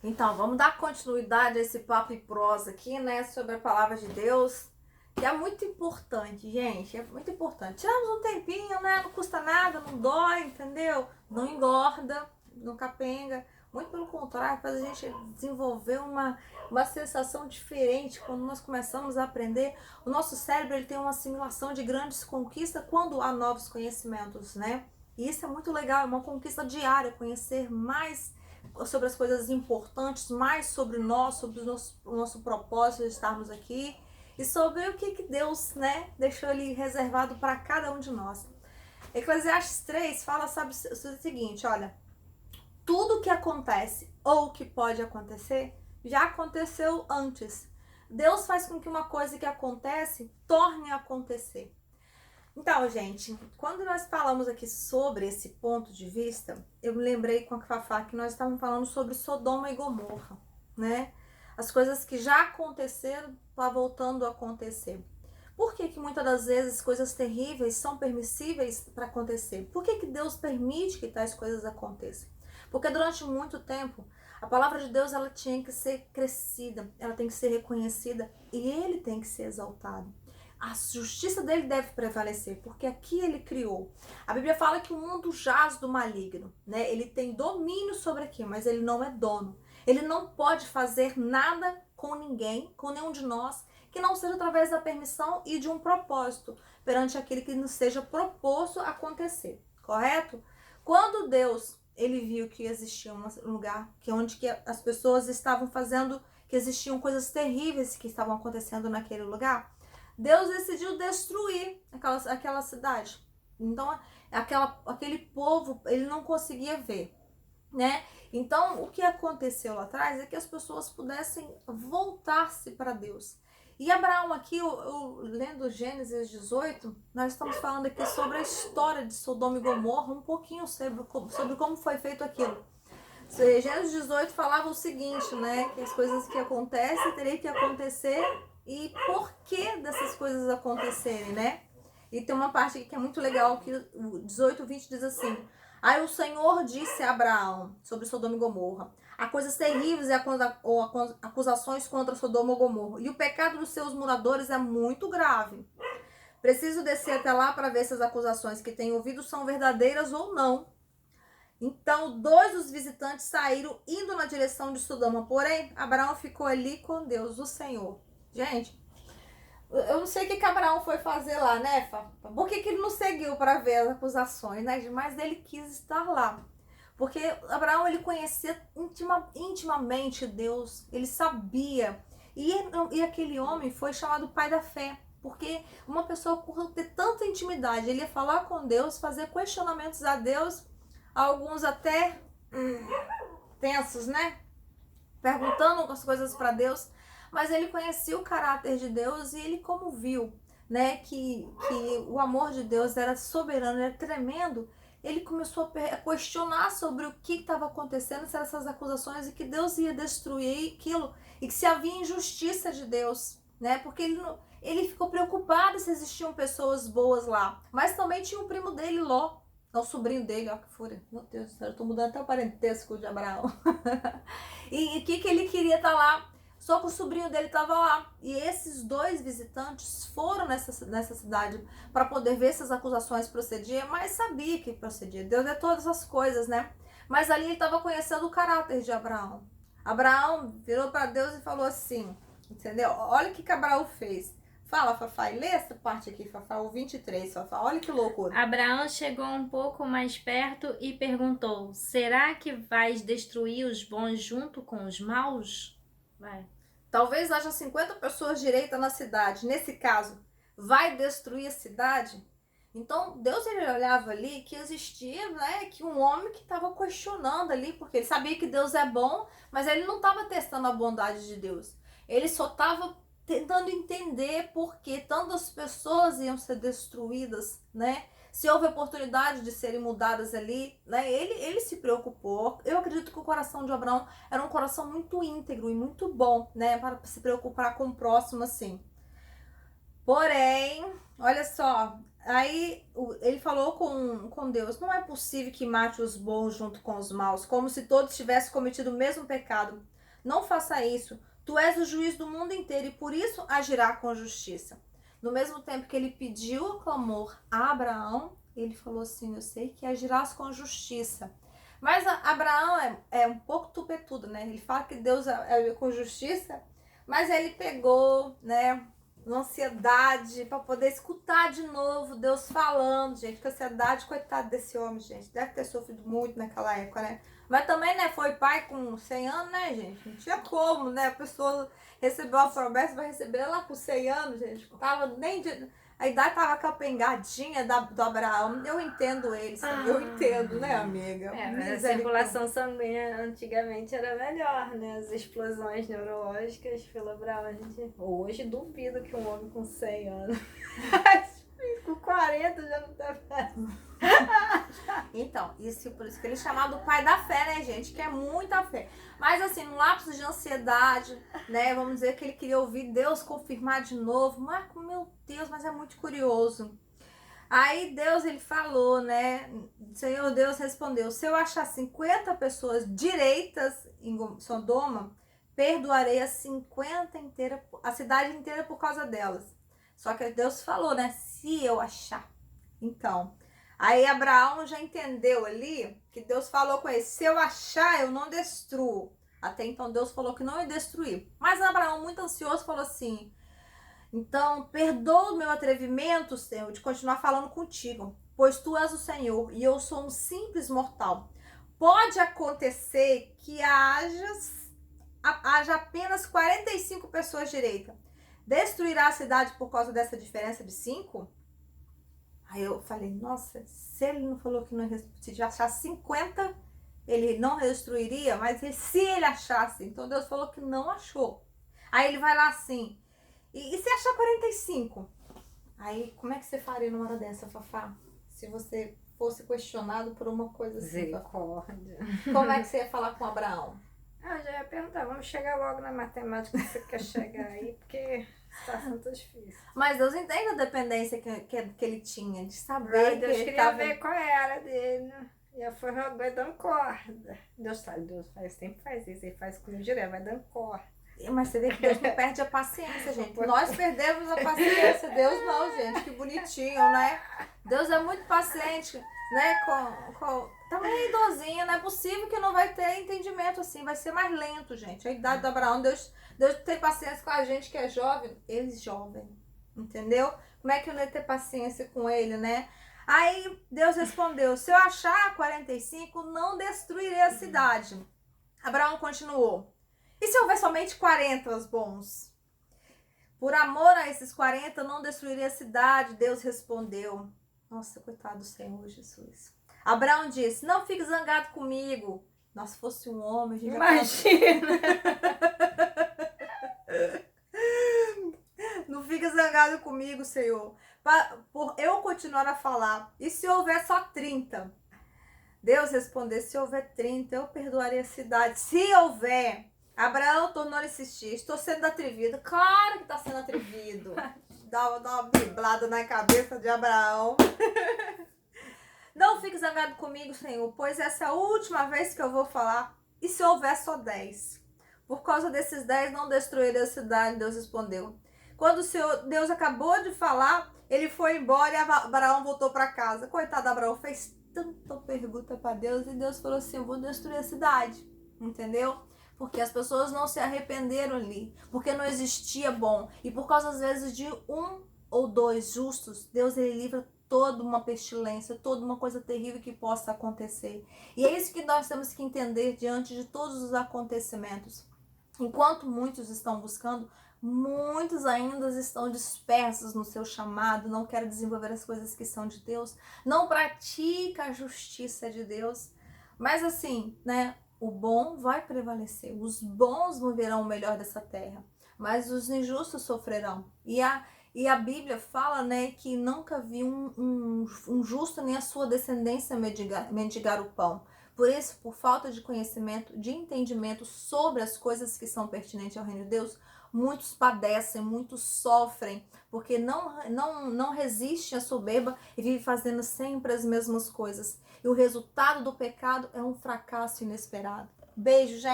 Então, vamos dar continuidade a esse papo e prosa aqui, né, sobre a palavra de Deus, que é muito importante, gente, é muito importante. Tiramos um tempinho, né, não custa nada, não dói, entendeu? Não engorda, não capenga, muito pelo contrário, faz a gente desenvolver uma sensação diferente quando nós começamos a aprender. O nosso cérebro, ele tem uma assimilação de grandes conquistas quando há novos conhecimentos, né? E isso é muito legal, é uma conquista diária, conhecer mais sobre as coisas importantes, mais sobre nós, sobre o nosso propósito de estarmos aqui e sobre o que Deus, né, deixou ali reservado para cada um de nós. Eclesiastes 3 fala sobre o seguinte, olha, tudo que acontece ou que pode acontecer já aconteceu antes. Deus faz com que uma coisa que acontece torne a acontecer. Então, gente, quando nós falamos aqui sobre esse ponto de vista, eu me lembrei com a Fafá que nós estávamos falando sobre Sodoma e Gomorra, né? As coisas que já aconteceram, tá voltando a acontecer. Por que muitas das vezes coisas terríveis são permissíveis para acontecer? Por que Deus permite que tais coisas aconteçam? Porque durante muito tempo, a palavra de Deus ela tinha que ser crescida, ela tem que ser reconhecida e ele tem que ser exaltado. A justiça dele deve prevalecer, porque aqui ele criou. A Bíblia fala que o mundo jaz do maligno, né? Ele tem domínio sobre aqui, mas ele não é dono. Ele não pode fazer nada com ninguém, com nenhum de nós, que não seja através da permissão e de um propósito, perante aquele que nos seja proposto acontecer, correto? Quando Deus, ele viu que existia um lugar onde as pessoas estavam fazendo, que existiam coisas terríveis que estavam acontecendo naquele lugar, Deus decidiu destruir aquela cidade. Então, aquele povo, ele não conseguia ver, né? Então, o que aconteceu lá atrás é que as pessoas pudessem voltar-se para Deus. E Abraão aqui, lendo Gênesis 18, nós estamos falando aqui sobre a história de Sodoma e Gomorra, um pouquinho sobre como foi feito aquilo. Gênesis 18 falava o seguinte, né? Que as coisas que acontecem teriam que acontecer e por que dessas coisas acontecerem, né? E tem uma parte aqui que é muito legal, que o 18, 20 diz assim: aí o Senhor disse a Abraão sobre Sodoma e Gomorra: há coisas terríveis e acusações contra Sodoma e Gomorra, e o pecado dos seus moradores é muito grave. Preciso descer até lá para ver se as acusações que tenho ouvido são verdadeiras ou não. Então, dois dos visitantes saíram indo na direção de Sodoma, porém, Abraão ficou ali com Deus, o Senhor. Gente, eu não sei o que Abraão foi fazer lá, né, Fá? Por que ele não seguiu para ver as acusações, né? Mas ele quis estar lá. Porque Abraão, ele conhecia intimamente Deus, ele sabia. E aquele homem foi chamado pai da fé. Porque uma pessoa, por ter tanta intimidade, ele ia falar com Deus, fazer questionamentos a Deus, alguns até tensos, né? Perguntando as coisas para Deus, mas ele conhecia o caráter de Deus e ele como viu, né, que o amor de Deus era soberano, era tremendo, ele começou a questionar sobre o que estava acontecendo, se essas acusações e que Deus ia destruir aquilo e que se havia injustiça de Deus, né? Porque ele ficou preocupado se existiam pessoas boas lá, mas também tinha o primo dele, Ló, o sobrinho dele, ó que fúria, meu Deus do céu, eu tô mudando até o parentesco de Abraão. E o que ele queria estar lá? Só que o sobrinho dele estava lá. E esses dois visitantes foram nessa cidade para poder ver se as acusações procediam, mas sabia que procedia. Deus é todas as coisas, né? Mas ali ele estava conhecendo o caráter de Abraão. Abraão virou para Deus e falou assim, entendeu? Olha o que Abraão fez. Fala, Fafá, e lê essa parte aqui, Fafá, o 23, Fafá, olha que loucura. Abraão chegou um pouco mais perto e perguntou: será que vais destruir os bons junto com os maus? Vai. Talvez haja 50 pessoas direitas na cidade. Nesse caso, vai destruir a cidade? Então, Deus ele olhava ali que existia, né, que um homem que estava questionando ali, porque ele sabia que Deus é bom, mas ele não estava testando a bondade de Deus. Ele só estava tentando entender por que tantas pessoas iam ser destruídas, né? Se houve oportunidade de serem mudadas ali, né? Ele se preocupou. Eu acredito que o coração de Abraão era um coração muito íntegro e muito bom, né? Para se preocupar com o próximo assim. Porém, olha só, aí ele falou com Deus: não é possível que mate os bons junto com os maus, como se todos tivessem cometido o mesmo pecado. Não faça isso. Tu és o juiz do mundo inteiro e por isso agirá com justiça. No mesmo tempo que ele pediu o clamor a Abraão, ele falou assim: eu sei que agirás com justiça. Mas Abraão é um pouco tupetudo, né? Ele fala que Deus é com justiça, mas ele pegou, né, uma ansiedade para poder escutar de novo Deus falando, gente. Que ansiedade, coitado desse homem, gente. Deve ter sofrido muito naquela época, né? Mas também, né, foi pai com 100 anos, né, gente? Não tinha como, né? A pessoa recebeu a promessa, vai receber lá com 100 anos, gente. Tava nem de... A idade tava capengadinha do Abraão. Eu entendo ele, sabe? Eu entendo, né, amiga? Mas a circulação sanguínea antigamente era melhor, né? As explosões neurológicas pelo Abraão. A gente hoje duvido que um homem com 100 anos, com 40 já não tá fazendo. Então, por isso que ele é chamado pai da fé, né, gente? Que é muita fé. Mas assim, no lapso de ansiedade, né? Vamos dizer que ele queria ouvir Deus confirmar de novo. Marco, meu Deus, mas é muito curioso. Aí Deus, ele falou, né? Senhor Deus respondeu: se eu achar 50 pessoas direitas em Sodoma, perdoarei a cidade inteira por causa delas. Só que Deus falou, né? Se eu achar. Então, aí Abraão já entendeu ali que Deus falou com ele: se eu achar, eu não destruo. Até então Deus falou que não ia destruir. Mas Abraão, muito ansioso, falou assim: então, perdoa o meu atrevimento, Senhor, de continuar falando contigo, pois tu és o Senhor e eu sou um simples mortal. Pode acontecer que haja apenas 45 pessoas direitas. Destruirá a cidade por causa dessa diferença de 5? Aí eu falei: nossa, se ele não falou que não, se achasse 50, ele não destruiria, mas se ele achasse, então Deus falou que não achou. Aí ele vai lá assim: e se achar 45? Aí, como é que você faria numa hora dessa, Fafá? Se você fosse questionado por uma coisa assim. Misericórdia. Como é que você ia falar com Abraão? Eu já ia perguntar, vamos chegar logo na matemática que você quer chegar aí, porque a situação tá difícil. Mas Deus entende a dependência que ele tinha, de saber Deus que queria ver qual era dele, né? E eu fui dando corda. Deus sempre faz isso, ele faz comigo direto, vai dando corda. Mas você vê que Deus não perde a paciência, gente. Nós perdemos a paciência. Deus não, gente. Que bonitinho, né? Deus é muito paciente, né? Também é idosinho. Não é possível que não vai ter entendimento assim. Vai ser mais lento, gente. A idade do Abraão, Deus tem paciência com a gente que é jovem. Ele é jovem, entendeu? Como é que eu não ia ter paciência com ele, né? Aí Deus respondeu: se eu achar 45, não destruirei a cidade. Abraão continuou: e se houver somente 40 os bons? Por amor a esses 40, não destruiria a cidade. Deus respondeu: nossa, coitado do Senhor Jesus. Abraão disse: não fique zangado comigo. Nossa, se fosse um homem, a gente imagina. Não fique zangado comigo, Senhor, por eu continuar a falar. E se houver só 30? Deus respondeu: se houver 30, eu perdoarei a cidade. Se houver... Abraão tornou a insistir: estou sendo atrevido. Claro que está sendo atrevido. Dá uma biblada na cabeça de Abraão. Não fique zangado comigo, Senhor, pois essa é a última vez que eu vou falar. E se houver só 10? Por causa desses 10 não destruirei a cidade. Deus respondeu. Quando o Senhor Deus acabou de falar, ele foi embora e Abraão voltou para casa. Coitado, Abraão fez tanta pergunta para Deus e Deus falou assim: eu vou destruir a cidade. Entendeu? Porque as pessoas não se arrependeram ali, porque não existia bom. E por causa, às vezes, de 1 ou 2 justos, Deus ele livra toda uma pestilência, toda uma coisa terrível que possa acontecer. E é isso que nós temos que entender diante de todos os acontecimentos. Enquanto muitos estão buscando, muitos ainda estão dispersos no seu chamado, não querem desenvolver as coisas que são de Deus, não pratica a justiça de Deus. Mas assim, né? O bom vai prevalecer, os bons viverão o melhor dessa terra, mas os injustos sofrerão. E a Bíblia fala, né, que nunca vi um justo nem a sua descendência mendigar o pão. Por isso, por falta de conhecimento, de entendimento sobre as coisas que são pertinentes ao reino de Deus, muitos padecem, muitos sofrem, porque não resistem à soberba e vivem fazendo sempre as mesmas coisas. E o resultado do pecado é um fracasso inesperado. Beijo, gente!